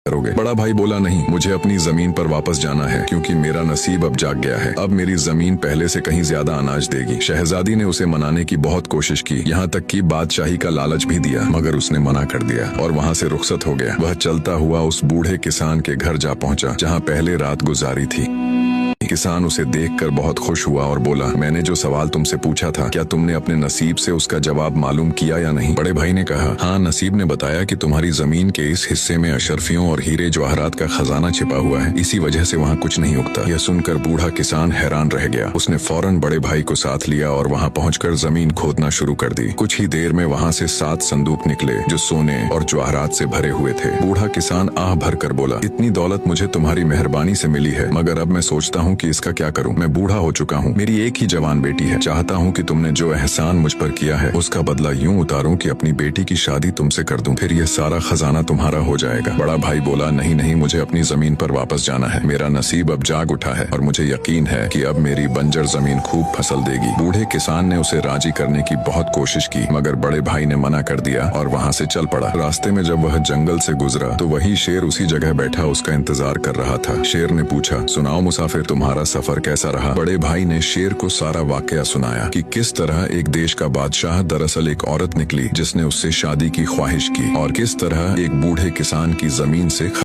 करोगे? बड़ा भाई बोला, नहीं, मुझे अपनी जमीन पर वापस जाना है क्योंकि मेरा नसीब अब जाग गया है। अब मेरी जमीन पहले से कहीं ज्यादा अनाज देगी। शहजादी ने उसे मनाने की बहुत कोशिश की, यहाँ तक कि बादशाही का लालच भी दिया, मगर उसने मना कर दिया और वहाँ से रुखसत हो गया। वह चलता हुआ उस बूढ़े किसान के घर जा पहुँचा जहाँ पहले रात गुजारी थी। किसान उसे देखकर बहुत खुश हुआ और बोला, मैंने जो सवाल तुमसे पूछा था, क्या तुमने अपने नसीब से उसका जवाब मालूम किया या नहीं? बड़े भाई ने कहा, हाँ, नसीब ने बताया कि तुम्हारी जमीन के इस हिस्से में अशरफियों और हीरे जवाहरात का खजाना छिपा हुआ है, इसी वजह से वहाँ कुछ नहीं उगता। यह सुनकर बूढ़ा किसान हैरान रह गया। उसने फौरन बड़े भाई को साथ लिया और वहाँ पहुंचकर जमीन खोदना शुरू कर दी। कुछ ही देर में वहाँ से 7 संदूक निकले जो सोने और जवाहरात से भरे हुए थे। बूढ़ा किसान आह भर कर बोला, इतनी दौलत मुझे तुम्हारी मेहरबानी से मिली है, मगर अब मैं सोचता हूँ कि इसका क्या करूं? मैं बूढ़ा हो चुका हूं, मेरी एक ही जवान बेटी है। चाहता हूं कि तुमने जो एहसान मुझ पर किया है उसका बदला यूं उतारूं कि अपनी बेटी की शादी तुमसे कर दूं, फिर यह सारा खजाना तुम्हारा हो जाएगा। बड़ा भाई बोला, नहीं नहीं, मुझे अपनी जमीन पर वापस जाना है। मेरा नसीब अब जाग उठा है और मुझे यकीन है कि अब मेरी बंजर जमीन खूब फसल देगी। बूढ़े किसान ने उसे राजी करने की बहुत कोशिश की, मगर बड़े भाई ने मना कर दिया और वहाँ से चल पड़ा। रास्ते में जब वह जंगल से गुजरा तो वही शेर उसी जगह बैठा उसका इंतजार कर रहा था। शेर ने पूछा, सुनाओ मुसाफिर, तुम्हारा सफर कैसा रहा? बड़े भाई ने शेर को सारा वाकया सुनाया कि किस तरह एक देश का बादशाह दरअसल एक औरत निकली जिसने उससे शादी की ख्वाहिश की और किस तरह एक बूढ़े किसान की जमीन से